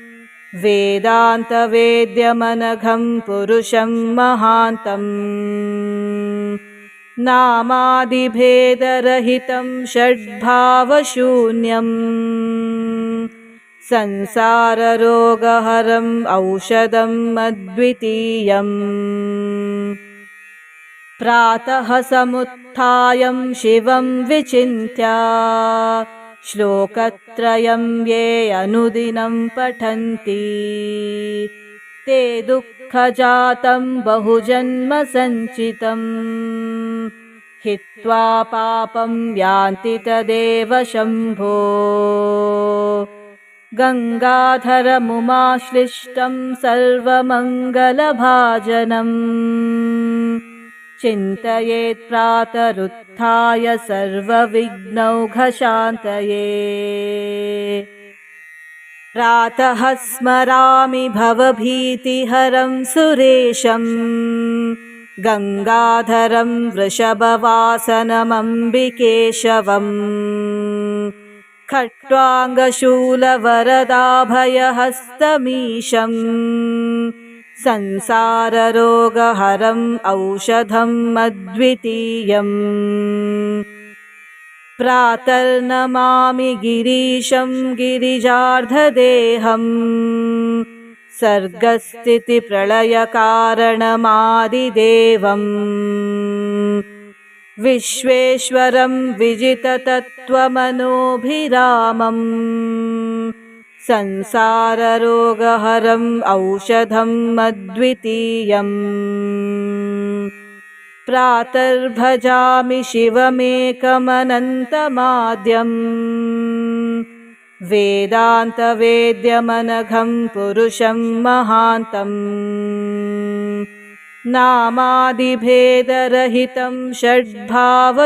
वेदान्तवेद्यमनघं पुरुषं महान्तम् नामादिभेदरहितं षड्भावशून्यम् संसाररोगहरम् औषधम् अद्वितीयम्। प्रातः समुत्थाय शिवं विचिन्त्य श्लोकत्रयं ये अनुदिनं पठन्ति ते दुःखजातं बहुजन्म सञ्चितं हित्वा पापं यान्ति तदेव शम्भो। गङ्गाधरमुमाश्लिष्टं सर्वमङ्गलभाजनम् चिन्तयेत् प्रातरुत्थाय सर्वविघ्नौघशान्तये। प्रातः स्मरामि भवभीतिहरं सुरेशम् गङ्गाधरं वृषभवासनमम्बिकेशवम् खट्वाङ्गशूलवरदाभयहस्तमीशम् संसाररोगहरम् औषधम् अद्वितीयम्। प्रातर्नमामि गिरीशं गिरिजार्धदेहम् सर्गस्थितिप्रलयकारणमादिदेवम् विश्वेश्वरं विजिततत्त्वमनोभिरामम् संसाररोगहरम् औषधम् अद्वितीयम्। प्रातर्भजामि शिवमेकमनन्तमाद्यम्। वेदान्तवेद्यमनघं पुरुषं महान्तम्। नामादिभेदरहितं षड्भावशून्यम्।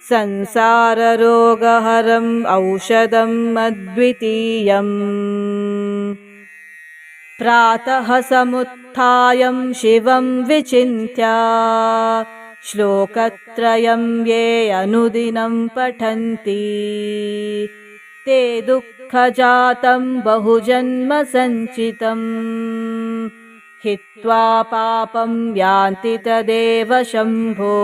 संसाररोगहरम् औषधम् अद्वितीयम्। प्रातः समुत्थायं शिवं विचिन्त्य श्लोकत्रयं ये अनुदिनं पठन्ति ते दुःखजातं बहुजन्म सञ्चितं हित्वा पापं यान्ति तदेव शम्भो।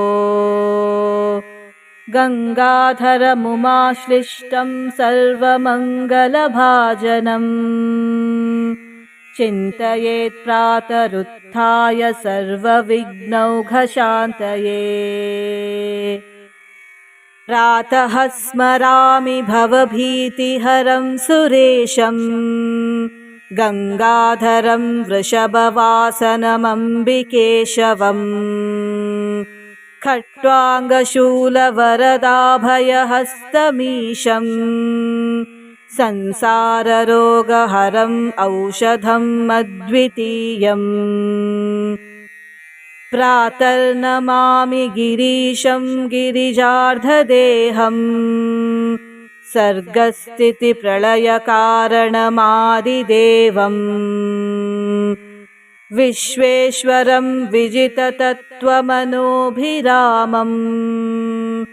गङ्गाधरमुमाश्लिष्टं सर्वमङ्गलभाजनम् चिन्तयेत् प्रातरुत्थाय सर्वविघ्नौघशान्तये। प्रातः स्मरामि भवभीतिहरं सुरेशं गङ्गाधरं वृषभवासनमम्बिकेशवम्। खट्वाङ्गशूलवरदाभयहस्तमीशम् संसाररोगहरम् औषधम् अद्वितीयम्। प्रातर्नमामि गिरीशं गिरिजार्धदेहम् सर्गस्थितिप्रलयकारणमादिदेवम्। विश्वेश्वरं विजिततत्त्वमनोभिरामम्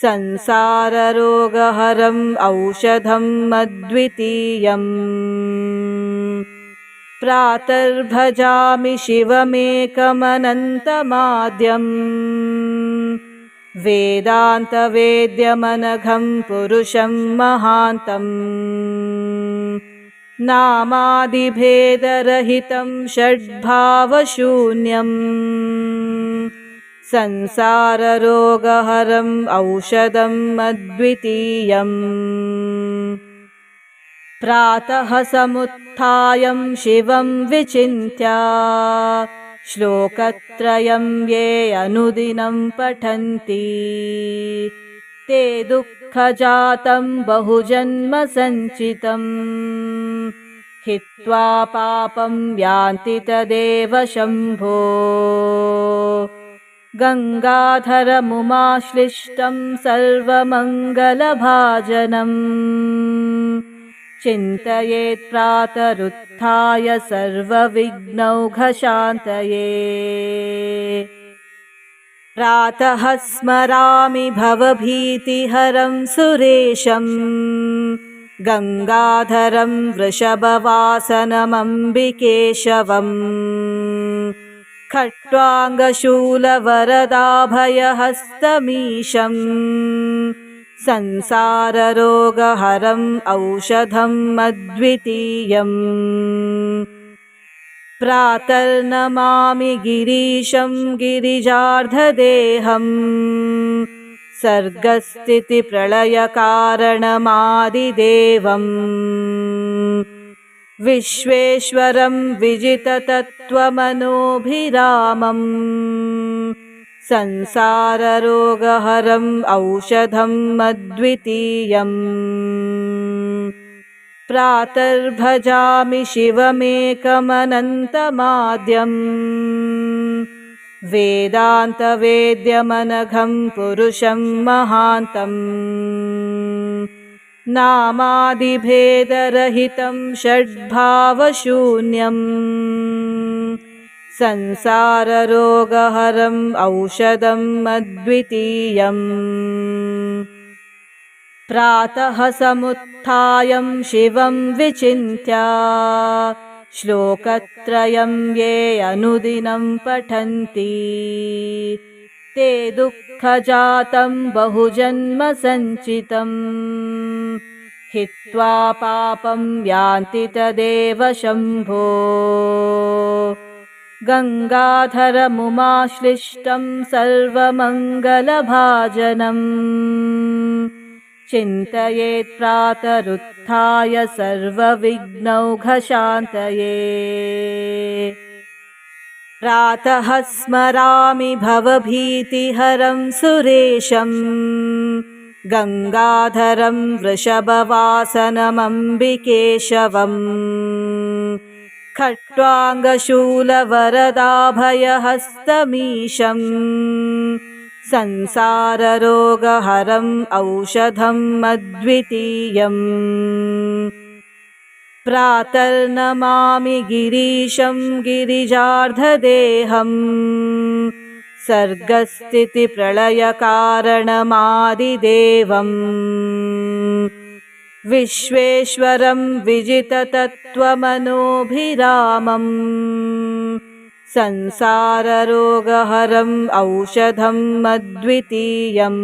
संसाररोगहरम् औषधम् अद्वितीयम्। प्रातर्भजामि शिवमेकमनन्तमाद्यम्। वेदान्तवेद्यमनघं पुरुषं महान्तम्। नामादिभेदरहितं षड्भावशून्यम्। संसाररोगहरम् औषधम् अद्वितीयम्। प्रातः समुत्थायं शिवं विचिन्त्य श्लोकत्रयं ये अनुदिनं पठन्ति ते दुःखजातं बहुजन्म सञ्चितं हित्वा पापं यान्ति तदेव शम्भो। गङ्गाधरमुमाश्लिष्टं सर्वमङ्गलभाजनम् चिन्तयेत् प्रातरुत्थाय सर्वविघ्नौघशान्तये। प्रातः स्मरामि भवभीतिहरं सुरेशं गङ्गाधरं वृषभवासनमम्बिकेशवम्। खट्वाङ्गशूलवरदाभयहस्तमीशम् संसाररोगहरम् औषधम् अद्वितीयम्। प्रातर्नमामि गिरीशं गिरिजार्धदेहम् सर्गस्थितिप्रलयकारणमादिदेवम्। विश्वेश्वरं विजिततत्त्वमनोभिरामम् संसाररोगहरम् औषधम् अद्वितीयम्। प्रातर्भजामि शिवमेकमनन्तमाद्यम्। वेदान्तवेद्यमनघं पुरुषं महान्तम्। नामादिभेदरहितं षड्भावशून्यम्। संसाररोगहरम् औषधम् अद्वितीयम्। प्रातः समुत्थायं शिवं विचिन्त्य श्लोकत्रयं ये अनुदिनं पठन्ति ते दुःखजातं बहुजन्म सञ्चितं हित्वा पापं यान्ति तदेव शम्भो। गङ्गाधरमुमाश्लिष्टं सर्वमङ्गलभाजनम् चिन्तयेत् प्रातरुत्थाय सर्वविघ्नौघशान्तये। प्रातः स्मरामि भवभीतिहरं सुरेशम् गङ्गाधरं वृषभवासनमम्बिकेशवम् खट्वाङ्गशूलवरदाभयहस्तमीशम् संसाररोगहरम् औषधम् अद्वितीयम्। प्रातर्नमामि गिरीशं गिरिजार्धदेहम् सर्गस्थितिप्रलयकारणमादिदेवम् विश्वेश्वरं विजिततत्त्वमनोभिरामम् संसाररोगहरम् औषधम् अद्वितीयम्।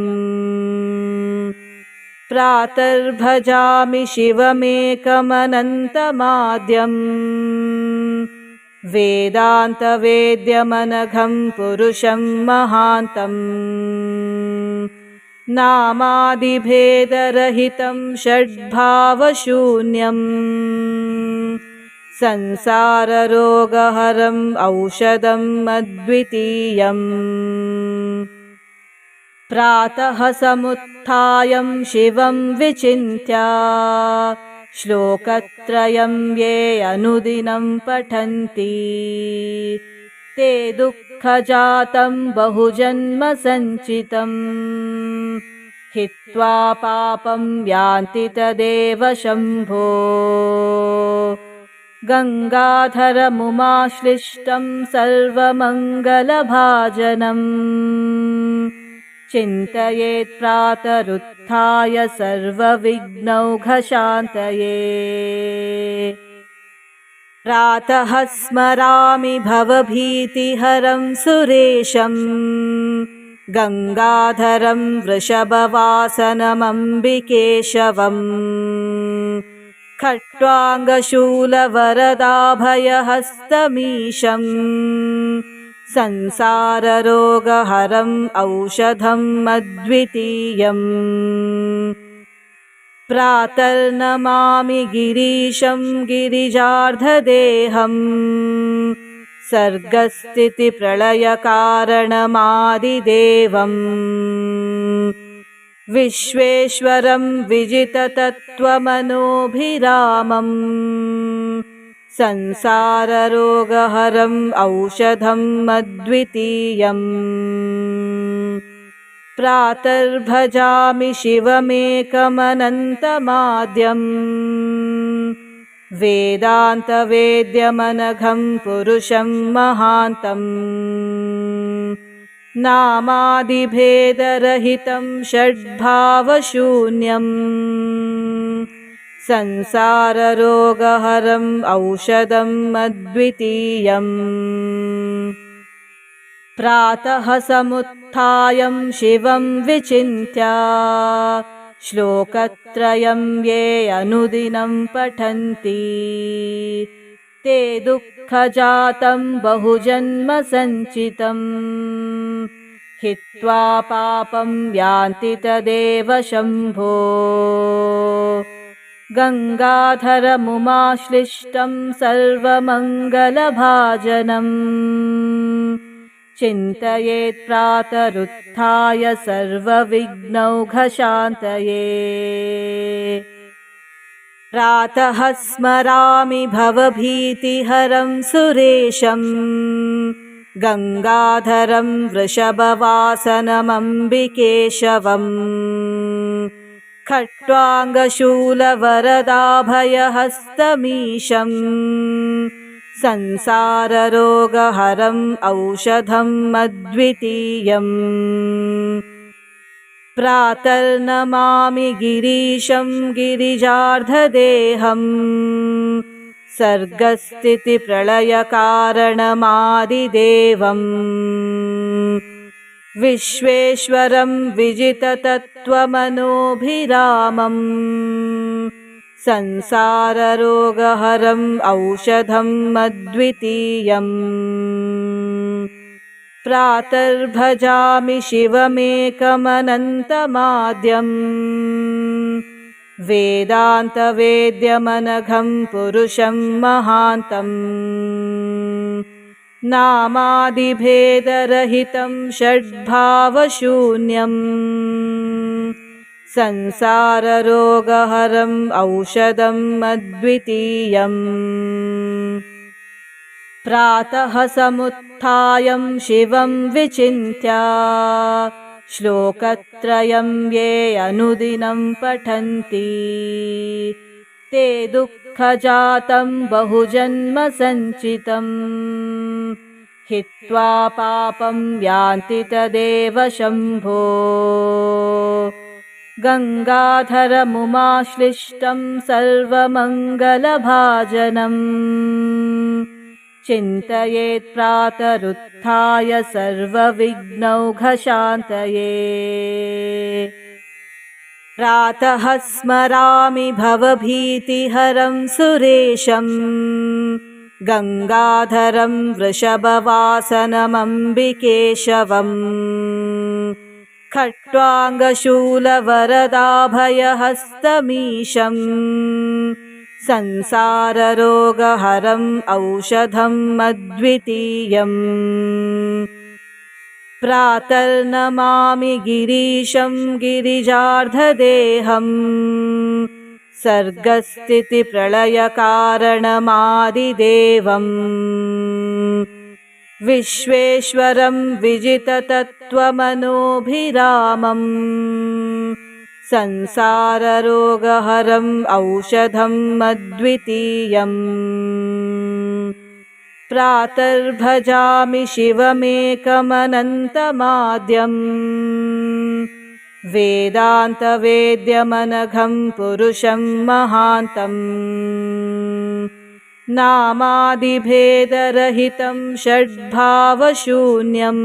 प्रातर्भजामि शिवमेकमनन्तमाद्यम् वेदान्तवेद्यमनघं पुरुषं महान्तम् नामादिभेदरहितं षड्भावशून्यम् संसाररोगहरम् औषधम् अद्वितीयम्। प्रातः समुत्थाय शिवं विचिन्त्य श्लोकत्रयं ये अनुदिनं पठन्ति ते दुःखजातं बहुजन्म सञ्चितं हित्वा पापं यान्ति तदेव शम्भो। गङ्गाधरमुमाश्लिष्टं सर्वमङ्गलभाजनम् चिन्तयेत् प्रातरुत्थाय सर्वविघ्नौघशान्तये। प्रातः स्मरामि भवभीतिहरं सुरेशम् गङ्गाधरं वृषभवासनमम्बिकेशवम् खट्वाङ्गशूलवरदाभयहस्तमीशम् संसाररोगहरम् औषधम् अद्वितीयम्। प्रातर्नमामि गिरीशं गिरिजार्धदेहम् सर्गस्थितिप्रलयकारणमादिदेवम् विश्वेश्वरं विजिततत्त्वमनोभिरामम् संसाररोगहरम् औषधम् अद्वितीयम्। प्रातर्भजामि शिवमेकमनन्तमाद्यम् वेदान्तवेद्यमनघं पुरुषं महान्तम् नामादिभेदरहितं षड्भावशून्यम् संसाररोगहरम् औषधम् अद्वितीयम्। प्रातः समुत्थाय शिवं विचिन्त्य श्लोकत्रयं ये अनुदिनं पठन्ति ते दुःखजातं बहुजन्म सञ्चितं हित्वा पापं यान्ति तदेव शम्भो। गङ्गाधरमुमाश्लिष्टं सर्वमङ्गलभाजनम् चिन्तयेत् प्रातरुत्थाय सर्वविघ्नौघशान्तये। प्रातः स्मरामि भवभीतिहरं सुरेशम् गङ्गाधरं वृषभवासनमम्बिकेशवम् खट्वाङ्गशूलवरदाभयहस्तमीशम् संसाररोगहरम् औषधम् अद्वितीयम्। प्रातर्नमामि गिरीशं गिरिजार्धदेहम् सर्गस्थितिप्रलयकारणमादिदेवम् विश्वेश्वरं विजिततत्त्वमनोभिरामम् संसाररोगहरम् औषधम् अद्वितीयम्। प्रातर्भजामि शिवमेकमनन्तमाद्यम् वेदान्तवेद्यमनघं पुरुषं महान्तम् नामादिभेदरहितं षड्भावशून्यम् संसाररोगहरम् औषधम् अद्वितीयम् प्रातः समुत्थाय शिवं विचिन्त्य श्लोकत्रयं ये अनुदिनं पठन्ति ते दुःखजातं बहुजन्म सञ्चितं हित्वा पापं यान्ति तदेव शम्भो गङ्गाधरमुमाश्लिष्टं सर्वमङ्गलभाजनम् चिन्तयेत् प्रातरुत्थाय सर्वविघ्नौघशान्तये प्रातः स्मरामि भवभीतिहरं सुरेशं गङ्गाधरं वृषभवासनमम्बिकेशवम् खट्वाङ्गशूलवरदाभयहस्तमीशम् संसाररोगहरम् औषधम् अद्वितीयम् प्रातर्नमामि गिरीशं गिरिजार्धदेहम् सर्गस्थितिप्रलयकारणमादिदेवम् विश्वेश्वरं विजिततत्त्वमनोभिरामम् संसाररोगहरम् औषधम् अद्वितीयम् प्रातर्भजामि शिवमेकमनन्तमाद्यम् वेदान्तवेद्यमनघं पुरुषं महान्तम् नामादिभेदरहितं षड्भावशून्यम्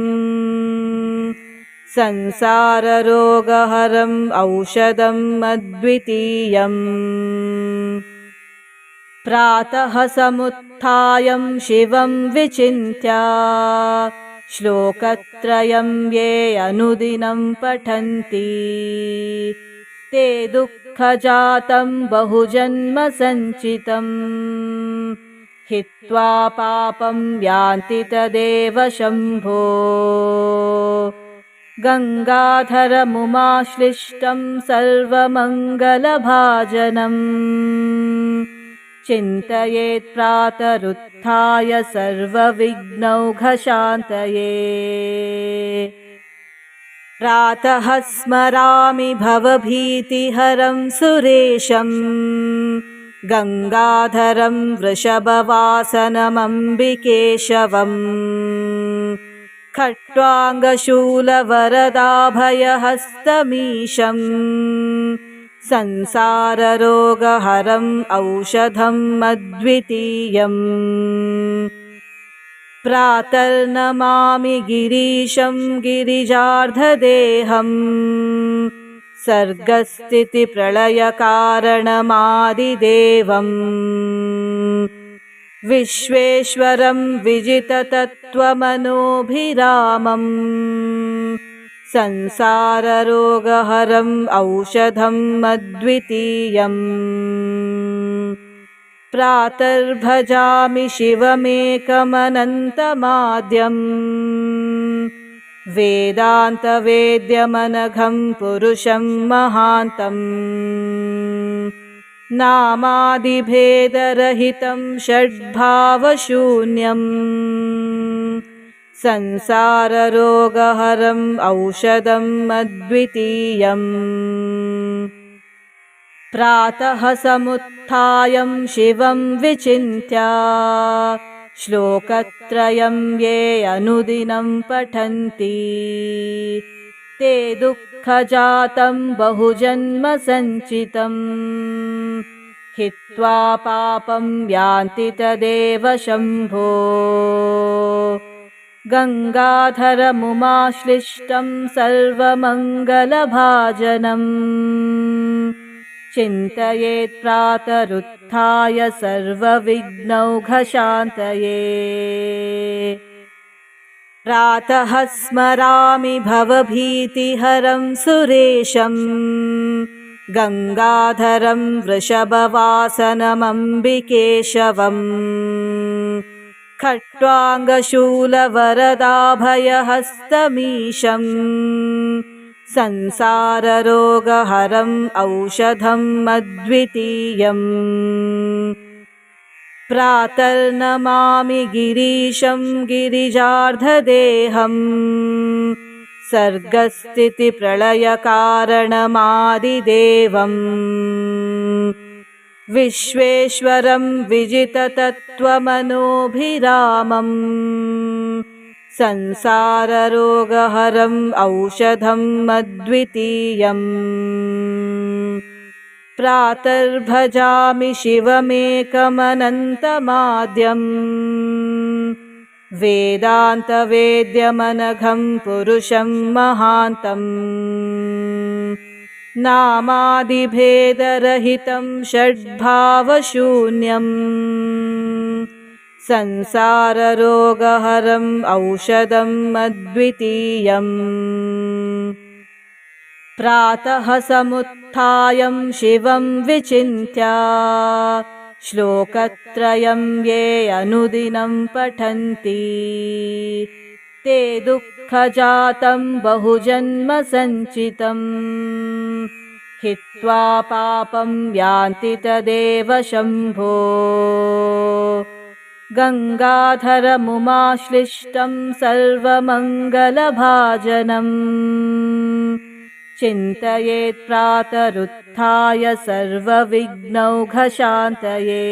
संसाररोगहरम् औषधम् अद्वितीयम् प्रातः समुत्थाय शिवं विचिन्त्य श्लोकत्रयं ये अनुदिनं पठन्ति ते दुःखजातं बहुजन्म सञ्चितं हित्वा पापं यान्ति तदेव शम्भो गङ्गाधरमुमाश्लिष्टं सर्वमङ्गलभाजनम् चिन्तयेत् प्रातरुत्थाय सर्वविघ्नौघशान्तये प्रातः स्मरामि भवभीतिहरं सुरेशं गङ्गाधरं वृषभवासनमम्बिकेशवम् खट्वाङ्गशूलवरदाभयहस्तमीशम् संसाररोगहरम् औषधम् अद्वितीयम् प्रातर्नमामि गिरीशं गिरिजार्धदेहम् सर्गस्थितिप्रलयकारणमादिदेवम् विश्वेश्वरं विजिततत्त्वमनोभिरामम् संसाररोगहरम् औषधम् अद्वितीयम् प्रातर्भजामि शिवमेकमनन्तमाद्यम् वेदान्तवेद्यमनघं पुरुषं महान्तम् नामादिभेदरहितं षड्भावशून्यम् संसाररोगहरम् औषधम् अद्वितीयम् प्रातः समुत्थाय शिवं विचिन्त्य श्लोकत्रयं ये अनुदिनं पठन्ति ते दुःखजातं बहुजन्म सञ्चितं हित्वा पापं यान्ति तदेव शम्भो गङ्गाधरमुमाश्लिष्टं सर्वमङ्गलभाजनम् चिन्तयेत् प्रातरुत्थाय सर्वविघ्नौघशान्तये प्रातः स्मरामि भवभीतिहरं सुरेशं गङ्गाधरं वृषभवासनमम्बिकेशवम् खट्वाङ्गशूलवरदाभयहस्तमीशम् संसाररोगहरम् औषधम् अद्वितीयम् प्रातर्नमामि गिरीशं गिरिजार्धदेहम् सर्गस्थितिप्रलयकारणमादिदेवम् विश्वेश्वरं विजिततत्त्वमनोभिरामम् संसाररोगहरम् औषधम् अद्वितीयम् प्रातर्भजामि शिवमेकमनन्तमाद्यम् वेदान्तवेद्यमनघं पुरुषं महान्तम् नामादिभेदरहितं षड्भावशून्यम् संसाररोगहरम् औषधम् अद्वितीयम् प्रातः समुत्थायं शिवं विचिन्त्य श्लोकत्रयं ये अनुदिनं पठन्ति ते दुःखजातं बहुजन्म सञ्चितं हित्वा पापं यान्ति तदेव शम्भो गङ्गाधरमुमाश्लिष्टं सर्वमङ्गलभाजनम् चिन्तयेत् प्रातरुत्थाय सर्वविघ्नौघशान्तये।